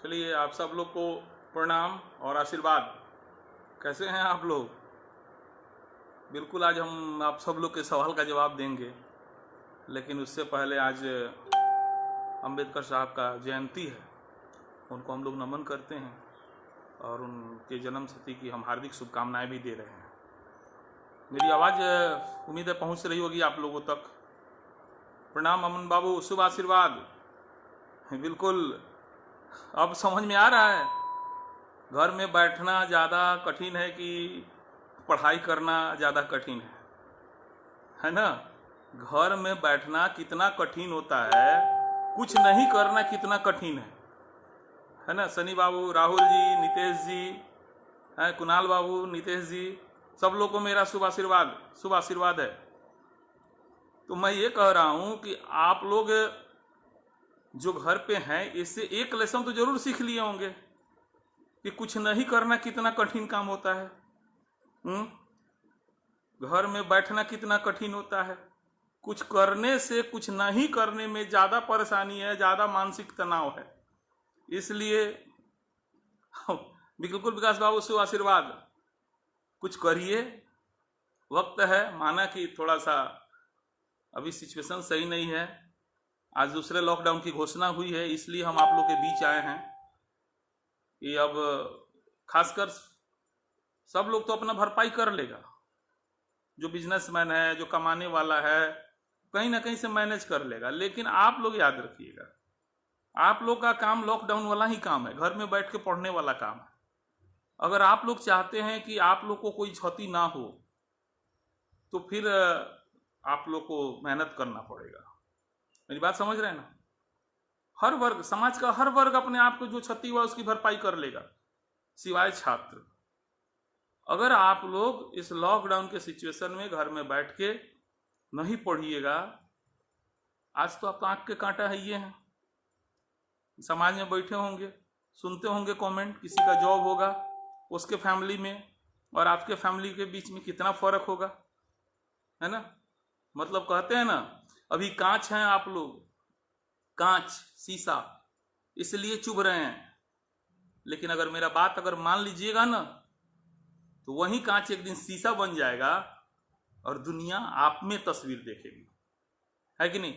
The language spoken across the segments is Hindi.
चलिए, आप सब लोग को प्रणाम और आशीर्वाद। कैसे हैं आप लोग? बिल्कुल, आज हम आप सब लोग के सवाल का जवाब देंगे, लेकिन उससे पहले आज अंबेडकर साहब का जयंती है। उनको हम लोग नमन करते हैं और उनके जन्म तिथि की हम हार्दिक शुभकामनाएं भी दे रहे हैं। मेरी आवाज़ उम्मीद है पहुंच रही होगी आप लोगों तक। प्रणाम अमन बाबू, शुभ आशीर्वाद। बिल्कुल, अब समझ में आ रहा है घर में बैठना ज़्यादा कठिन है कि पढ़ाई करना ज़्यादा कठिन है ना? घर में बैठना कितना कठिन होता है, कुछ नहीं करना कितना कठिन है ना? सनी बाबू, राहुल जी, नितेश जी, कुणाल बाबू, नितेश जी, सब लोग को मेरा शुभ आशीर्वाद है। तो मैं ये कह रहा हूँ कि आप लोग जो घर पे हैं, इससे एक लेसन तो जरूर सीख लिए होंगे कि कुछ नहीं करना कितना कठिन काम होता है। घर में बैठना कितना कठिन होता है। कुछ करने से कुछ नहीं करने में ज़्यादा परेशानी है, ज़्यादा मानसिक तनाव है। इसलिए बिल्कुल विकास बाबू, शुभ आशीर्वाद। कुछ करिए, वक्त है। माना कि थोड़ा सा अभी सिचुएशन सही नहीं है, आज दूसरे लॉकडाउन की घोषणा हुई है, इसलिए हम आप लोग के बीच आए हैं कि अब खासकर सब लोग तो अपना भरपाई कर लेगा। जो बिजनेसमैन है, जो कमाने वाला है, कहीं ना कहीं से मैनेज कर लेगा। लेकिन आप लोग याद रखिएगा, आप लोग का काम लॉकडाउन वाला ही काम है, घर में बैठ के पढ़ने वाला काम है। अगर आप लोग चाहते हैं कि आप लोग को कोई क्षति ना हो, तो फिर आप लोग को मेहनत करना पड़ेगा। मेरी बात समझ रहे हैं ना? हर वर्ग, समाज का हर वर्ग अपने आप को जो क्षति हुआ उसकी भरपाई कर लेगा, सिवाय छात्र। अगर आप लोग इस लॉकडाउन के सिचुएशन में घर में बैठ के नहीं पढ़िएगा, आज तो आप आंख के कांटा है, ये हैं समाज में बैठे होंगे, सुनते होंगे कमेंट, किसी का जॉब होगा, उसके फैमिली में और आपके फैमिली के बीच में कितना फर्क होगा, है ना? मतलब कहते हैं ना, अभी कांच हैं आप लोग, कांच शीशा, इसलिए चुभ रहे हैं। लेकिन अगर मेरा बात अगर मान लीजिएगा ना, तो वही कांच एक दिन शीशा बन जाएगा और दुनिया आप में तस्वीर देखेगी, है कि नहीं?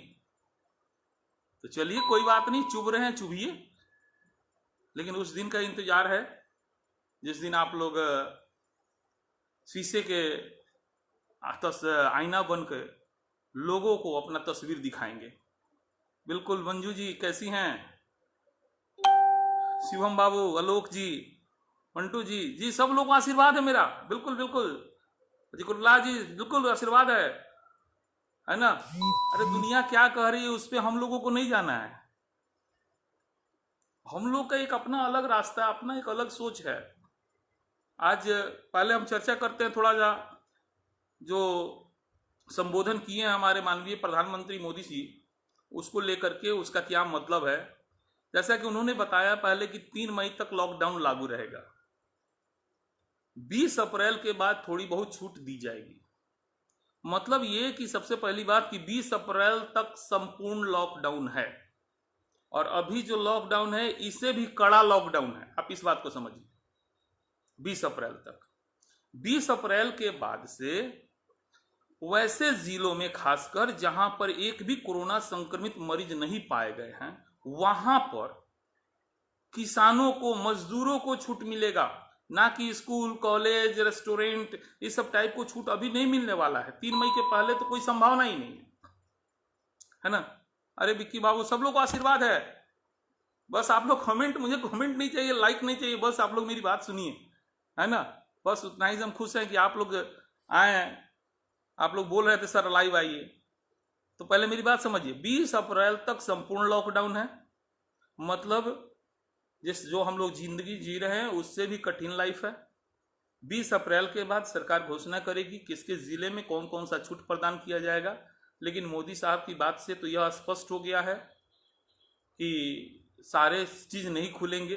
तो चलिए, कोई बात नहीं, चुभ रहे हैं चुभिए, लेकिन उस दिन का इंतजार है जिस दिन आप लोग शीशे के आईना बनकर लोगों को अपना तस्वीर दिखाएंगे। बिल्कुल, मंजू जी कैसी हैं? शिवम बाबू, आलोक जी, मंटू जी, जी सब लोगों का आशीर्वाद है मेरा। बिल्कुल बिल्कुल, जिकुल्ला जी, बिल्कुल आशीर्वाद है ना? अरे दुनिया क्या कह रही है उस पर हम लोगों को नहीं जाना है। हम लोग का एक अपना अलग रास्ता, अपना एक अलग सोच है। आज पहले हम चर्चा करते हैं थोड़ा सा, जो संबोधन किए हैं हमारे माननीय प्रधानमंत्री मोदी जी, उसको लेकर के उसका क्या मतलब है। जैसा कि उन्होंने बताया पहले कि 3 मई तक लॉकडाउन लागू रहेगा, 20 अप्रैल के बाद थोड़ी बहुत छूट दी जाएगी। मतलब ये कि सबसे पहली बात कि 20 अप्रैल तक संपूर्ण लॉकडाउन है, और अभी जो लॉकडाउन है इसे भी कड़ा लॉकडाउन है। आप इस बात को समझिए, 20 अप्रैल तक। 20 अप्रैल के बाद से वैसे जिलों में, खासकर जहां पर एक भी कोरोना संक्रमित मरीज नहीं पाए गए हैं, वहां पर किसानों को, मजदूरों को छूट मिलेगा। ना कि स्कूल, कॉलेज, रेस्टोरेंट, इस सब टाइप को छूट अभी नहीं मिलने वाला है। 3 मई के पहले तो कोई संभावना ही नहीं है ना? अरे विक्की बाबू, सब लोग को आशीर्वाद है। बस आप लोग कमेंट, मुझे कमेंट नहीं चाहिए, लाइक नहीं चाहिए, बस आप लोग मेरी बात सुनिए, है ना? बस उतना ही हम खुश हैं कि आप लोग आए हैं। आप लोग बोल रहे थे सर लाइव आइए, तो पहले मेरी बात समझिए। 20 अप्रैल तक संपूर्ण लॉकडाउन है, मतलब जो हम लोग जिंदगी जी रहे हैं उससे भी कठिन लाइफ है। 20 अप्रैल के बाद सरकार घोषणा करेगी किसके जिले में कौन कौन सा छूट प्रदान किया जाएगा। लेकिन मोदी साहब की बात से तो यह स्पष्ट हो गया है कि सारे चीज नहीं खुलेंगे।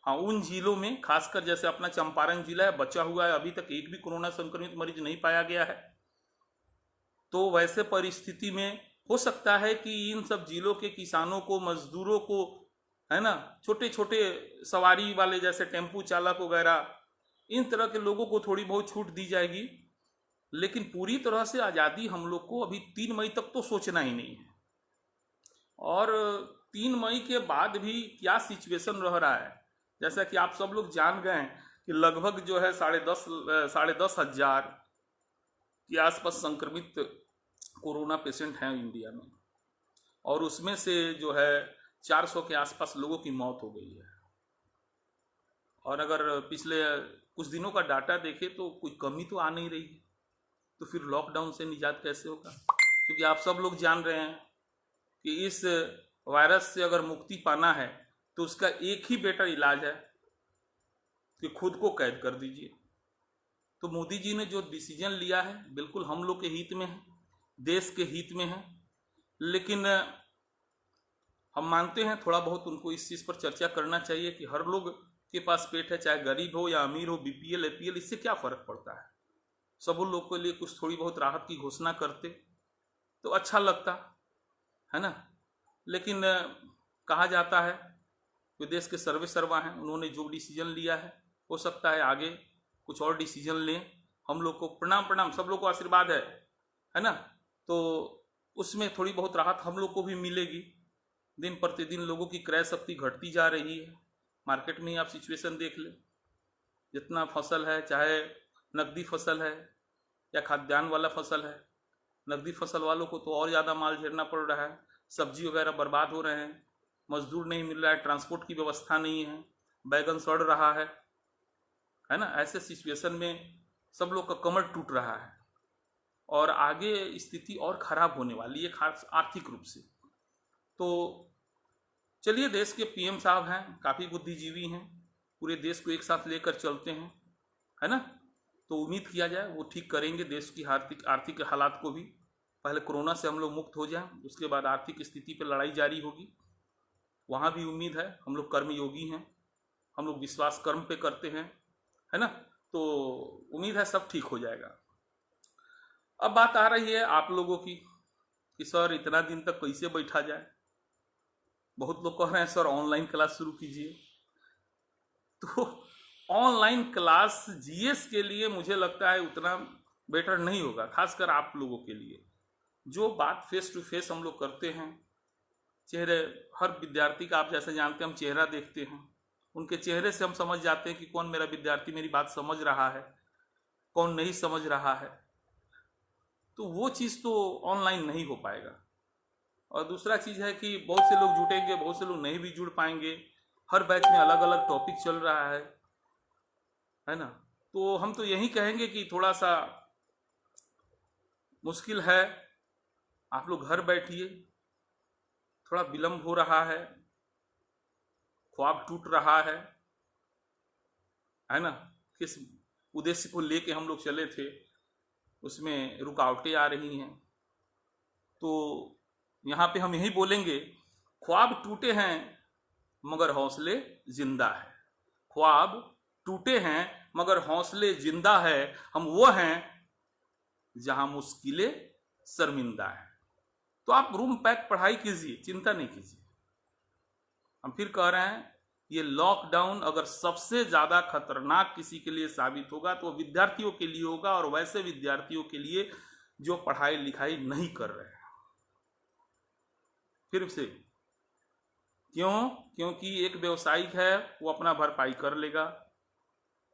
हाँ, उन जिलों में, खासकर जैसे अपना चंपारण जिला है, बचा हुआ है, अभी तक एक भी कोरोना संक्रमित मरीज नहीं पाया गया है। तो वैसे परिस्थिति में हो सकता है कि इन सब जिलों के किसानों को, मजदूरों को है ना, छोटे छोटे सवारी वाले जैसे टेम्पू चालक वगैरह, इन तरह के लोगों को थोड़ी बहुत छूट दी जाएगी। लेकिन पूरी तरह से आज़ादी हम लोग को अभी 3 मई तक तो सोचना ही नहीं है। और 3 मई के बाद भी क्या सिचुएशन रह रहा है, जैसा कि आप सब लोग जान गए हैं कि लगभग जो है 10,500 के आसपास संक्रमित कोरोना पेशेंट हैं इंडिया में, और उसमें से जो है 400 के आसपास लोगों की मौत हो गई है। और अगर पिछले कुछ दिनों का डाटा देखें तो कोई कमी तो आ नहीं रही है, तो फिर लॉकडाउन से निजात कैसे होगा? क्योंकि आप सब लोग जान रहे हैं कि इस वायरस से अगर मुक्ति पाना है तो उसका एक ही बेटर इलाज है कि खुद को कैद कर दीजिए। तो मोदी जी ने जो डिसीजन लिया है बिल्कुल हम लोग के हित में है, देश के हित में है। लेकिन हम मानते हैं थोड़ा बहुत उनको इस चीज़ पर चर्चा करना चाहिए कि हर लोग के पास पेट है, चाहे गरीब हो या अमीर हो, बीपीएल एपीएल, इससे क्या फ़र्क पड़ता है। सब उन लोग के लिए कुछ थोड़ी बहुत राहत की घोषणा करते तो अच्छा लगता है ना। लेकिन कहा जाता है कि देश के सर्वे सर्वा हैं, उन्होंने जो डिसीजन लिया है हो सकता है आगे कुछ और डिसीजन लें। हम लोग को प्रणाम प्रणाम, सब लोग को आशीर्वाद है ना। तो उसमें थोड़ी बहुत राहत हम लोग को भी मिलेगी। दिन प्रतिदिन लोगों की क्रय शक्ति घटती जा रही है। मार्केट में ही आप सिचुएशन देख लें, जितना फसल है, चाहे नकदी फसल है या खाद्यान्न वाला फसल है, नकदी फसल वालों को तो और ज़्यादा माल झेलना पड़ रहा है। सब्जी वगैरह बर्बाद हो रहे हैं, मजदूर नहीं मिल रहा है, ट्रांसपोर्ट की व्यवस्था नहीं है, बैगन सड़ रहा है ना। ऐसे सिचुएशन में सब लोग का कमर टूट रहा है और आगे स्थिति और खराब होने वाली है खास आर्थिक रूप से। तो चलिए, देश के पीएम साहब हैं, काफ़ी बुद्धिजीवी हैं, पूरे देश को एक साथ लेकर चलते हैं, है ना। तो उम्मीद किया जाए वो ठीक करेंगे देश की आर्थिक हालात को भी। पहले कोरोना से हम लोग मुक्त हो जाएं, उसके बाद आर्थिक स्थिति पर लड़ाई जारी होगी। वहाँ भी उम्मीद है, हम लोग कर्मयोगी हैं, हम लोग विश्वास कर्म पे करते हैं, है ना। तो उम्मीद है सब ठीक हो जाएगा। अब बात आ रही है आप लोगों की कि सर इतना दिन तक कैसे बैठा जाए। बहुत लोग कह रहे हैं सर ऑनलाइन क्लास शुरू कीजिए। तो ऑनलाइन क्लास जीएस के लिए मुझे लगता है उतना बेटर नहीं होगा, खासकर आप लोगों के लिए। जो बात फेस टू फेस हम लोग करते हैं, चेहरे, हर विद्यार्थी का आप जैसे जानते हैं हम चेहरा देखते हैं, उनके चेहरे से हम समझ जाते हैं कि कौन मेरा विद्यार्थी मेरी बात समझ रहा है, कौन नहीं समझ रहा है। तो वो चीज़ तो ऑनलाइन नहीं हो पाएगा। और दूसरा चीज़ है कि बहुत से लोग जुटेंगे, बहुत से लोग नहीं भी जुड़ पाएंगे। हर बैच में अलग अलग टॉपिक चल रहा है ना। तो हम तो यही कहेंगे कि थोड़ा सा मुश्किल है, आप लोग घर बैठिए। थोड़ा विलम्ब हो रहा है, ख्वाब टूट रहा है ना। किस उद्देश्य को लेके हम लोग चले थे उसमें रुकावटें आ रही हैं। तो यहाँ पे हम यही बोलेंगे, ख्वाब टूटे हैं मगर हौसले जिंदा है। ख्वाब टूटे हैं मगर हौसले जिंदा है। हम वो हैं जहां मुश्किलें शर्मिंदा है। तो आप रूम पैक पढ़ाई कीजिए, चिंता नहीं कीजिए। हम फिर कह रहे हैं, ये लॉकडाउन अगर सबसे ज़्यादा खतरनाक किसी के लिए साबित होगा तो विद्यार्थियों के लिए होगा, और वैसे विद्यार्थियों के लिए जो पढ़ाई लिखाई नहीं कर रहे हैं। फिर से क्यों? क्योंकि एक व्यवसायिक है, वो अपना भरपाई कर लेगा,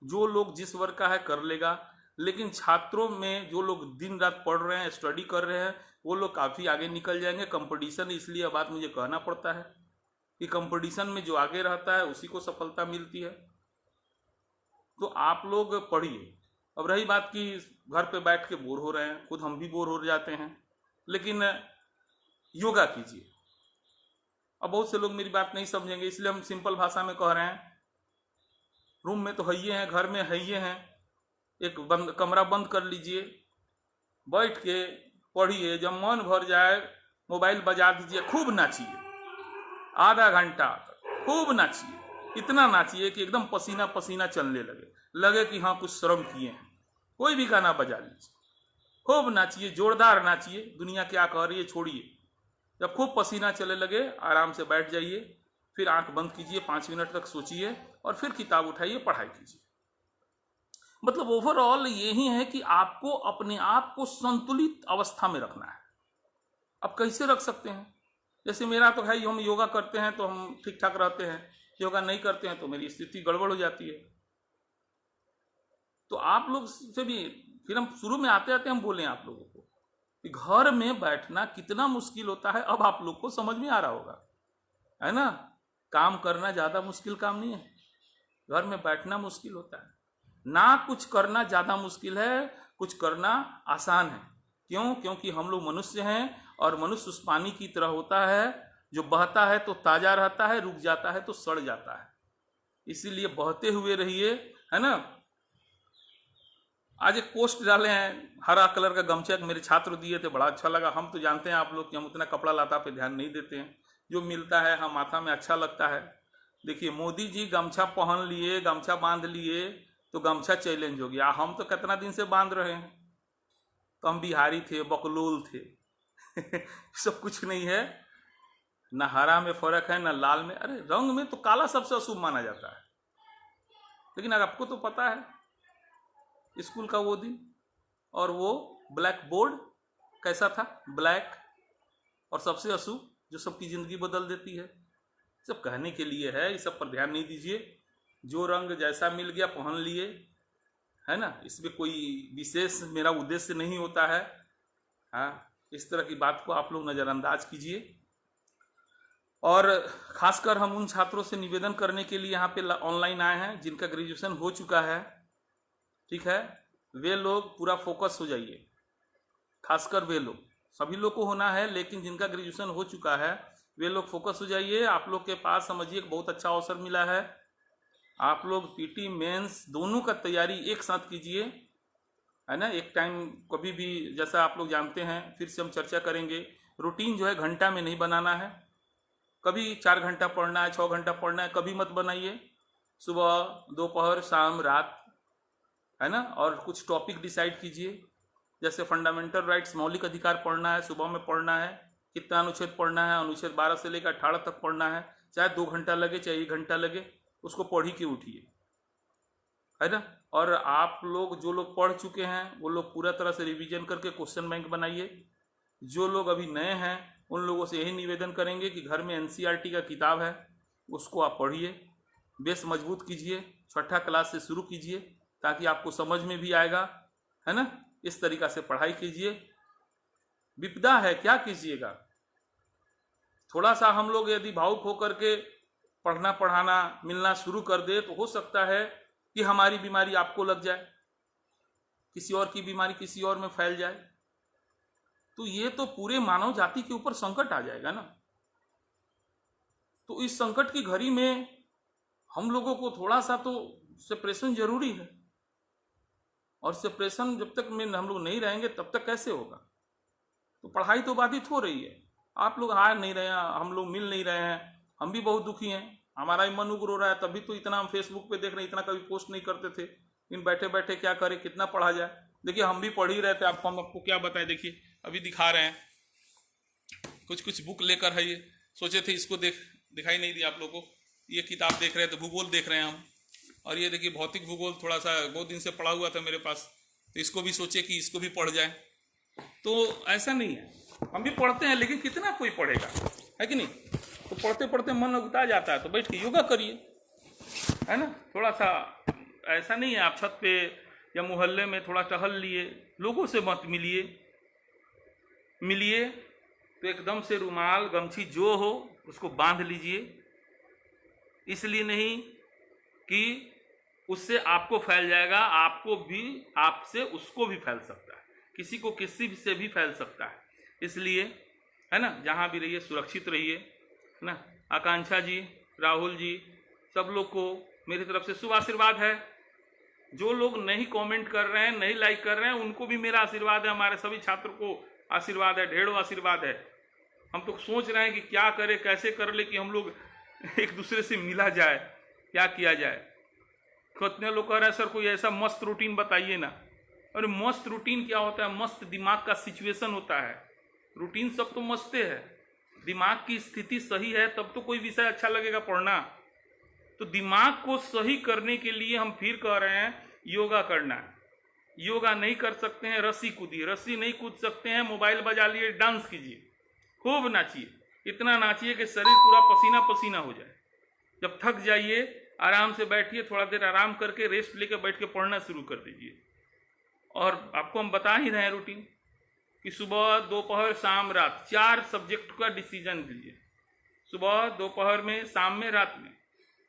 जो लोग जिस वर्ग का है कर लेगा। लेकिन छात्रों में जो लोग दिन रात पढ़ रहे हैं, स्टडी कर रहे हैं, वो लोग काफ़ी आगे निकल जाएंगे। कंपटीशन, इसलिए बात मुझे कहना पड़ता है कि कंपटीशन में जो आगे रहता है उसी को सफलता मिलती है। तो आप लोग पढ़िए। अब रही बात कि घर पे बैठ के बोर हो रहे हैं, खुद हम भी बोर हो जाते हैं, लेकिन योगा कीजिए। अब बहुत से लोग मेरी बात नहीं समझेंगे, इसलिए हम सिंपल भाषा में कह रहे हैं, रूम में तो है ही हैं, घर में है ही हैं, एक कमरा बंद कर लीजिए, बैठ के पढ़िए। जब मन भर जाए मोबाइल बजा दीजिए, खूब नाचिए, आधा घंटा खूब नाचिए, इतना नाचिए कि एकदम पसीना पसीना चलने लगे कि हाँ कुछ श्रम किए हैं। कोई भी गाना बजा लीजिए, खूब नाचिए, जोरदार नाचिए, दुनिया क्या कह रही है छोड़िए। जब खूब पसीना चले लगे आराम से बैठ जाइए, फिर आंख बंद कीजिए, 5 मिनट तक सोचिए और फिर किताब उठाइए, पढ़ाई कीजिए। मतलब ओवरऑल यही है कि आपको अपने आप को संतुलित अवस्था में रखना है। अब कैसे रख सकते हैं? जैसे मेरा तो भाई, हम योगा करते हैं तो हम ठीक ठाक रहते हैं, योगा नहीं करते हैं तो मेरी स्थिति गड़बड़ हो जाती है। तो आप लोग से भी फिर हम शुरू में आते आते हम बोले आप लोगों को कि घर में बैठना कितना मुश्किल होता है, अब आप लोग को समझ में आ रहा होगा, है ना। काम करना ज्यादा मुश्किल काम नहीं है, घर में बैठना मुश्किल होता है ना। कुछ करना ज्यादा मुश्किल है, कुछ करना आसान है। क्यों? क्योंकि हम लोग मनुष्य हैं और मनुष्य उस पानी की तरह होता है जो बहता है तो ताजा रहता है, रुक जाता है तो सड़ जाता है। इसीलिए बहते हुए रहिए, है ना। आज एक पोस्ट डाले हैं, हरा कलर का गमछा मेरे छात्र दिए थे, बड़ा अच्छा लगा। हम तो जानते हैं आप लोग कि हम उतना कपड़ा लाता पे ध्यान नहीं देते हैं, जो मिलता है हम माथा में अच्छा लगता है। देखिए मोदी जी गमछा पहन लिए, गमछा बांध लिए तो गमछा चैलेंज हो गया। हम तो कितना दिन से बांध रहे हैं, तो हम बिहारी थे, बकलोल थे। सब कुछ नहीं है, ना हरा में फर्क है ना लाल में। अरे रंग में तो काला सबसे अशुभ माना जाता है, लेकिन अगर आपको तो पता है स्कूल का वो दिन और वो ब्लैक बोर्ड कैसा था, ब्लैक, और सबसे अशुभ जो सबकी जिंदगी बदल देती है। सब कहने के लिए है, इस सब पर ध्यान नहीं दीजिए। जो रंग जैसा मिल गया पहन लिए, है ना। इसमें कोई विशेष मेरा उद्देश्य नहीं होता है। हाँ, इस तरह की बात को आप लोग नज़रअंदाज कीजिए। और खासकर हम उन छात्रों से निवेदन करने के लिए यहाँ पे ऑनलाइन आए हैं जिनका ग्रेजुएशन हो चुका है, ठीक है। वे लोग पूरा फोकस हो जाइए, खासकर वे लोग, सभी लोग को होना है लेकिन जिनका ग्रेजुएशन हो चुका है वे लोग फोकस हो जाइए। आप लोग के पास समझिए एक बहुत अच्छा अवसर मिला है। आप लोग पीटी मेंस दोनों का तैयारी एक साथ कीजिए, है ना। एक टाइम कभी भी, जैसा आप लोग जानते हैं, फिर से हम चर्चा करेंगे, रूटीन जो है घंटा में नहीं बनाना है। कभी 4 घंटा पढ़ना है, 6 घंटा पढ़ना है, कभी मत बनाइए। सुबह, दोपहर, शाम, रात, है ना। और कुछ टॉपिक डिसाइड कीजिए, जैसे फंडामेंटल राइट्स, मौलिक अधिकार पढ़ना है, सुबह में पढ़ना है। कितना अनुच्छेद पढ़ना है? अनुच्छेद 12 से लेकर 18 तक पढ़ना है। चाहे 2 घंटा लगे चाहे 1 घंटा लगे, उसको पढ़ ही के उठिए, है ना। और आप लोग जो लोग पढ़ चुके हैं वो लोग पूरा तरह से रिवीजन करके क्वेश्चन बैंक बनाइए। जो लोग अभी नए हैं उन लोगों से यही निवेदन करेंगे कि घर में एनसीईआरटी का किताब है उसको आप पढ़िए, बेस मजबूत कीजिए, 6ठा क्लास से शुरू कीजिए ताकि आपको समझ में भी आएगा, है ना। इस तरीका से पढ़ाई कीजिए। विपदा है, क्या कीजिएगा। थोड़ा सा हम लोग यदि भावुक होकर के पढ़ना पढ़ाना मिलना शुरू कर दे तो हो सकता है कि हमारी बीमारी आपको लग जाए, किसी और की बीमारी किसी और में फैल जाए, तो ये तो पूरे मानव जाति के ऊपर संकट आ जाएगा ना। तो इस संकट की घड़ी में हम लोगों को थोड़ा सा तो सेपरेशन जरूरी है, और सेपरेशन जब तक में हम लोग नहीं रहेंगे तब तक कैसे होगा। तो पढ़ाई तो बाधित हो रही है, आप लोग आ नहीं रहे हैं, हम लोग मिल नहीं रहे हैं, हम भी बहुत दुखी हैं, हमारा ही मन उग्र हो रहा है। तभी तो इतना हम फेसबुक पे देख रहे हैं, इतना कभी पोस्ट नहीं करते थे, लेकिन बैठे बैठे क्या करें, कितना पढ़ा जाए। देखिए हम भी पढ़ ही रहे थे, आपको हम आपको क्या बताएं। देखिए अभी दिखा रहे हैं, कुछ कुछ बुक लेकर है, ये सोचे थे इसको दिखाई नहीं दी आप लोगों को। ये किताब देख रहे हैं तो भूगोल देख रहे हैं हम, और ये देखिए भौतिक भूगोल, थोड़ा सा बहुत दिन से पढ़ा हुआ था मेरे पास, तो इसको भी सोचे कि इसको भी पढ़ जाए। तो ऐसा नहीं है, हम भी पढ़ते हैं लेकिन कितना कोई पढ़ेगा, है कि नहीं। तो पढ़ते पढ़ते मन उगता जाता है, तो बैठ के योगा करिए, है ना। थोड़ा सा ऐसा नहीं है, आप छत पे या मोहल्ले में थोड़ा टहल लिए, लोगों से मत मिलिए तो एकदम से रुमाल गमछी जो हो उसको बांध लीजिए। इसलिए नहीं कि उससे आपको फैल जाएगा, आपको भी, आपसे उसको भी फैल सकता है, किसी को किसी से भी फैल सकता है। इसलिए, है ना, जहाँ भी रहिए सुरक्षित रहिए, है ना। आकांक्षा जी, राहुल जी, सब लोग को मेरी तरफ से शुभ आशीर्वाद है। जो लोग नहीं कमेंट कर रहे हैं, नहीं लाइक कर रहे हैं, उनको भी मेरा आशीर्वाद है, हमारे सभी छात्रों को आशीर्वाद है, ढेरों आशीर्वाद है। हम तो सोच रहे हैं कि क्या करें, कैसे कर ले कि हम लोग एक दूसरे से मिला जाए, क्या किया जाए। कितने लोग कह रहे हैं सर कोई ऐसा मस्त रूटीन बताइए ना। अरे मस्त रूटीन क्या होता है? मस्त दिमाग का सिचुएशन होता है। रूटीन सब तो मस्ते है, दिमाग की स्थिति सही है तब तो कोई विषय अच्छा लगेगा पढ़ना। तो दिमाग को सही करने के लिए हम फिर कह रहे हैं योगा करना है। योगा नहीं कर सकते हैं, रस्सी कूदिए। रस्सी नहीं कूद सकते हैं, मोबाइल बजा लिए, डांस कीजिए, खूब नाचिए, इतना नाचिए कि शरीर पूरा पसीना पसीना हो जाए। जब थक जाइए आराम से बैठिए, थोड़ा देर आराम करके रेस्ट लेकर बैठ के पढ़ना शुरू कर दीजिए। और आपको हम बता ही रहे हैं रूटीन कि सुबह, दोपहर, शाम, रात 4 सब्जेक्ट का डिसीजन लीजिए। सुबह, दोपहर में, शाम में, रात में,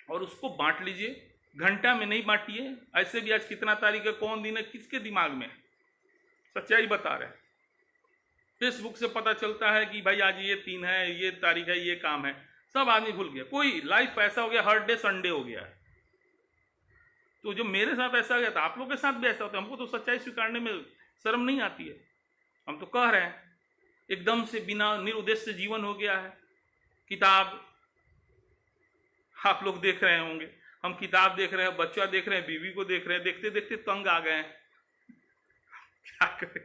और उसको बांट लीजिए। घंटा में नहीं बांटिए। ऐसे भी आज कितना तारीख है, कौन दिन है, किसके दिमाग में है? सच्चाई बता रहे हैं। फेसबुक से पता चलता है कि भाई आज ये 3 है, ये तारीख है, ये काम है, सब आदमी भूल गया। कोई लाइफ ऐसा हो गया, हर डे संडे हो गया है। तो जो मेरे साथ ऐसा हो गया था, आप लोग के साथ भी ऐसा होता है। हमको तो सच्चाई स्वीकारने में शर्म नहीं आती है। हम तो कह रहे हैं, एकदम से बिना निरुद्देश्य जीवन हो गया है। किताब आप लोग देख रहे होंगे, हम किताब देख रहे हैं, बच्चा देख रहे हैं, बीवी को देख रहे हैं, देखते देखते तंग आ गए हैं। क्या करें?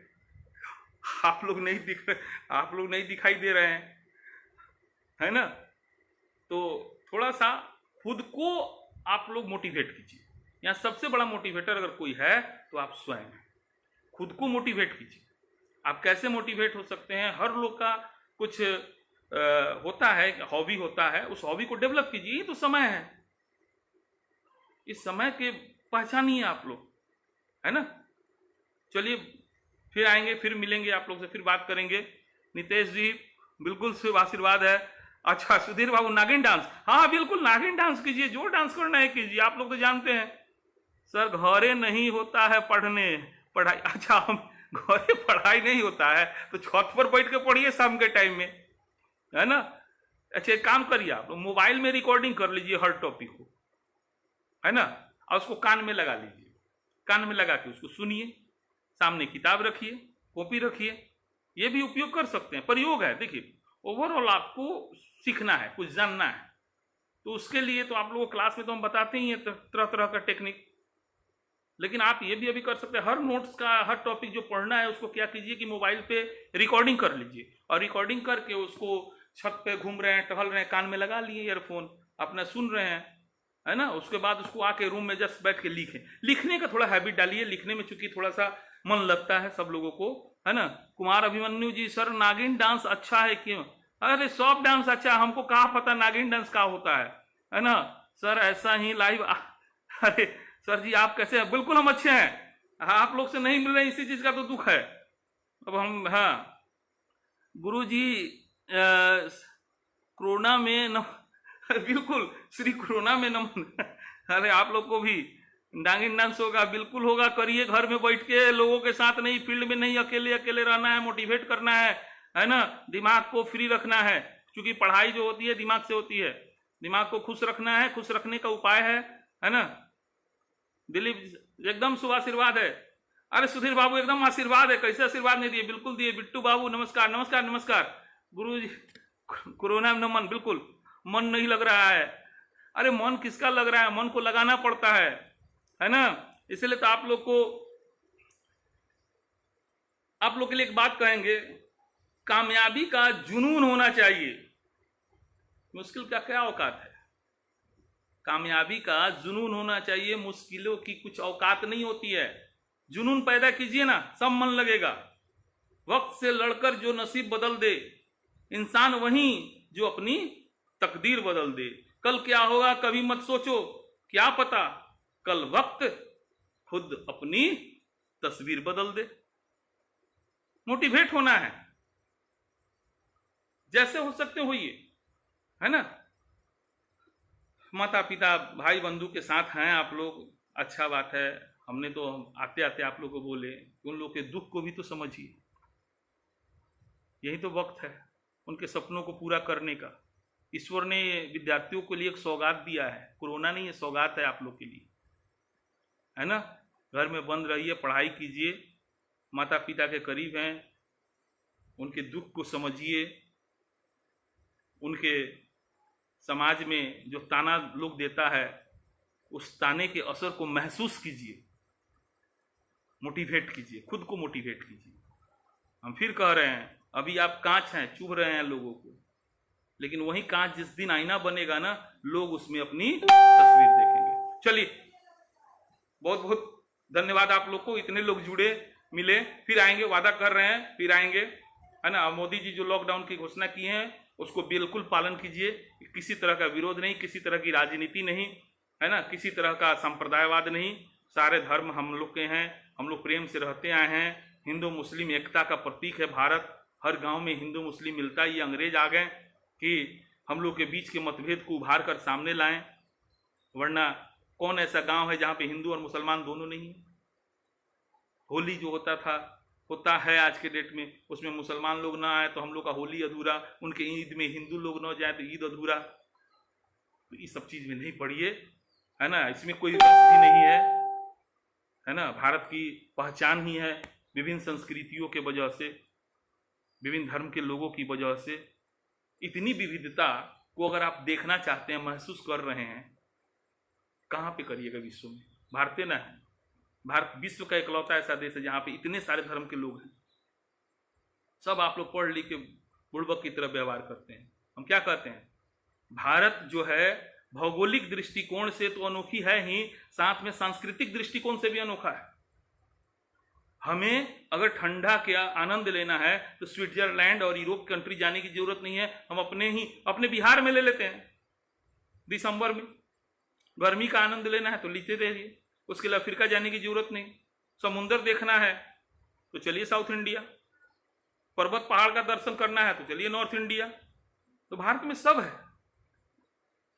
आप लोग नहीं दिख रहे, आप लोग नहीं दिखाई दे रहे हैं, है ना? तो थोड़ा सा खुद को आप लोग मोटिवेट कीजिए। यहाँ सबसे बड़ा मोटिवेटर अगर कोई है तो आप स्वयं हैं। खुद को मोटिवेट कीजिए। आप कैसे मोटिवेट हो सकते हैं? हर लोग का कुछ होता है, हॉबी होता है, उस हॉबी को डेवलप कीजिए। ये तो समय है, इस समय के पहचानिए आप लोग, है ना? चलिए फिर आएंगे, फिर मिलेंगे आप लोग से, फिर बात करेंगे। नितेश जी बिल्कुल शुभ आशीर्वाद है। अच्छा सुधीर बाबू, नागिन डांस, हाँ बिल्कुल नागिन डांस कीजिए, जो डांस करना है कीजिए। आप लोग तो जानते हैं सर, घरे नहीं होता है पढ़ाई। अच्छा, हम घरे पढ़ाई नहीं होता है तो छत पर बैठ के पढ़िए शाम के टाइम में, है ना? अच्छा एक काम करिए, आप लोग मोबाइल में रिकॉर्डिंग कर लीजिए हर टॉपिक को, है ना? और उसको कान में लगा लीजिए। कान में लगा के उसको सुनिए। सामने किताब रखिए, कॉपी रखिए, ये भी उपयोग कर सकते हैं। प्रयोग है, देखिए ओवरऑल आपको सीखना है, कुछ जानना है, तो उसके लिए तो आप लोगों को क्लास में तो हम बताते ही हैं तरह तरह का टेक्निक। लेकिन आप ये भी अभी कर सकते हैं, हर नोट्स का, हर टॉपिक जो पढ़ना है उसको क्या कीजिए कि मोबाइल पे रिकॉर्डिंग कर लीजिए, और रिकॉर्डिंग करके उसको छत पे घूम रहे हैं, टहल रहे हैं, कान में लगा लिए ईयरफोन, अपना सुन रहे हैं, है ना? उसके बाद उसको आके रूम में जस्ट बैठ के लिखें। लिखने का थोड़ा हैबिट डालिए। लिखने में चूंकि थोड़ा सा मन लगता है सब लोगों को, है ना? कुमार अभिमन्यु जी, सर नागिन डांस अच्छा है क्यों? अरे सब डांस अच्छा, हमको कहाँ पता नागिन डांस क्या होता है ना? सर ऐसा ही लाइव अरे सर जी आप कैसे हैं? बिल्कुल हम अच्छे हैं, आप लोग से नहीं मिल रहे, इसी चीज का तो दुख है। अब हम, हाँ गुरु जी कोरोना में न बिल्कुल श्री कोरोना में नमन। अरे आप लोग को भी नागिन डांस होगा, बिल्कुल होगा, करिए घर में बैठ के, लोगों के साथ नहीं, फील्ड में नहीं, अकेले अकेले रहना है, मोटिवेट करना है ना? दिमाग को फ्री रखना है, क्योंकि पढ़ाई जो होती है दिमाग से होती है। दिमाग को खुश रखना है, खुश रखने का उपाय है ना? दिलीप एकदम शुभ आशीर्वाद है। अरे सुधीर बाबू एकदम आशीर्वाद है, कैसे आशीर्वाद नहीं दिए? बिल्कुल दिए। बिट्टू बाबू नमस्कार नमस्कार नमस्कार। गुरु जी कोरोना में मन, बिल्कुल मन नहीं लग रहा है। अरे मन किसका लग रहा है? मन को लगाना पड़ता है ना? इसलिए तो आप लोग के लिए एक बात कहेंगे, कामयाबी का जुनून होना चाहिए। मुश्किल का क्या औकात है? कामयाबी का जुनून होना चाहिए। मुश्किलों की कुछ औकात नहीं होती है। जुनून पैदा कीजिए ना, सब मन लगेगा। वक्त से लड़कर जो नसीब बदल दे, इंसान वही जो अपनी तकदीर बदल दे। कल क्या होगा कभी मत सोचो, क्या पता कल वक्त खुद अपनी तस्वीर बदल दे। मोटिवेट होना है, जैसे हो सकते होइए, है ना? माता पिता भाई बंधु के साथ हैं आप लोग, अच्छा बात है। हमने तो आते आते आप लोग को बोले, उन लोग के दुख को भी तो समझिए। यही तो वक्त है उनके सपनों को पूरा करने का। ईश्वर ने विद्यार्थियों के लिए एक सौगात दिया है, कोरोना नहीं, ये सौगात है आप लोग के लिए, है ना? घर में बंद रहिए, पढ़ाई कीजिए, माता पिता के करीब हैं, उनके दुख को समझिए, उनके समाज में जो ताना लोग देता है उस ताने के असर को महसूस कीजिए, मोटिवेट कीजिए, खुद को मोटिवेट कीजिए। हम फिर कह रहे हैं, अभी आप कांच हैं, चुभ रहे हैं लोगों को, लेकिन वही कांच जिस दिन आईना बनेगा ना, लोग उसमें अपनी तस्वीर देखेंगे। चलिए, बहुत बहुत धन्यवाद आप लोग को, इतने लोग जुड़े मिले। फिर आएंगे, वादा कर रहे हैं, फिर आएंगे, है ना। मोदी जी जो लॉकडाउन की घोषणा की है उसको बिल्कुल पालन कीजिए। किसी तरह का विरोध नहीं, किसी तरह की राजनीति नहीं, है ना, किसी तरह का संप्रदायवाद नहीं। सारे धर्म हम लोग के हैं, हम लोग प्रेम से रहते आए हैं। हिंदू मुस्लिम एकता का प्रतीक है भारत। हर गांव में हिंदू मुस्लिम मिलता है। ये अंग्रेज आ गए कि हम लोग के बीच के मतभेद को उभार कर सामने लाएं, वरना कौन ऐसा गांव है जहां पे हिंदू और मुसलमान दोनों नहीं है। होली जो होता है आज के डेट में, उसमें मुसलमान लोग ना आए तो हम लोग का होली अधूरा, उनके ईद में हिंदू लोग ना जाए तो ईद अधूरा। तो ये सब चीज में नहीं पड़िए, है ना, इसमें कोई रस भी नहीं है ना। भारत की पहचान ही है विभिन्न संस्कृतियों के वजह से, विभिन्न धर्म के लोगों की वजह से। इतनी विविधता को अगर आप देखना चाहते हैं, महसूस कर रहे हैं, कहाँ पे करिएगा विश्व में? भारतीय ना है। भारत विश्व का इकलौता ऐसा देश है जहां पे इतने सारे धर्म के लोग हैं। सब आप लोग पढ़ लिख के बुड़बक की तरह व्यवहार करते हैं। हम क्या कहते हैं, भारत जो है भौगोलिक दृष्टिकोण से तो अनोखी है ही, साथ में सांस्कृतिक दृष्टिकोण से भी अनोखा है। हमें अगर ठंडा के आनंद लेना है तो स्विट्जरलैंड और यूरोप कंट्री जाने की जरूरत नहीं है। हम अपने बिहार में ले लेते हैं। दिसंबर में गर्मी का आनंद लेना है तो लेते रहिए, उसके लिए अफ्रीका जाने की जरूरत नहीं। समुंदर देखना है तो चलिए साउथ इंडिया, पर्वत पहाड़ का दर्शन करना है तो चलिए नॉर्थ इंडिया। तो भारत में सब है।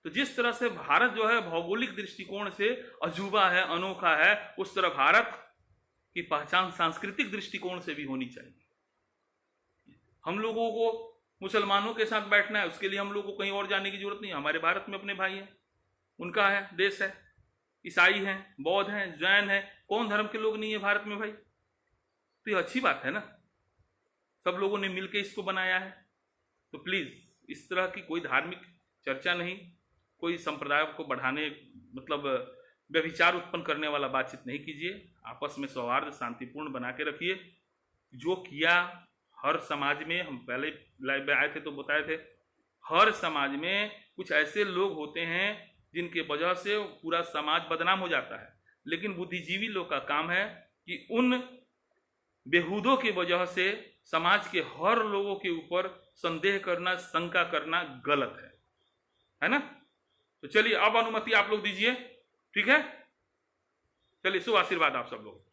तो जिस तरह से भारत जो है भौगोलिक दृष्टिकोण से अजूबा है, अनोखा है, उस तरह भारत की पहचान सांस्कृतिक दृष्टिकोण से भी होनी चाहिए। हम लोगों को मुसलमानों के साथ बैठना है, उसके लिए हम लोगों को कहीं और जाने की जरूरत नहीं। हमारे भारत में अपने भाई हैं, उनका है देश है। ईसाई हैं, बौद्ध हैं, जैन हैं, कौन धर्म के लोग नहीं है भारत में भाई? तो ये अच्छी बात है ना, सब लोगों ने मिलकर इसको बनाया है। तो प्लीज इस तरह की कोई धार्मिक चर्चा नहीं, कोई संप्रदाय को बढ़ाने मतलब व्यभिचार उत्पन्न करने वाला बातचीत नहीं कीजिए। आपस में सौहार्द शांतिपूर्ण बना के रखिए। जो किया हर समाज में, हम पहले लाइव आए थे तो बताए थे, हर समाज में कुछ ऐसे लोग होते हैं जिनके वजह से पूरा समाज बदनाम हो जाता है। लेकिन बुद्धिजीवी लोग का काम है कि उन बेहूदों की वजह से समाज के हर लोगों के ऊपर संदेह करना, शंका करना गलत है ना। तो चलिए अब अनुमति आप लोग दीजिए, ठीक है। चलिए शुभ आशीर्वाद आप सब लोग।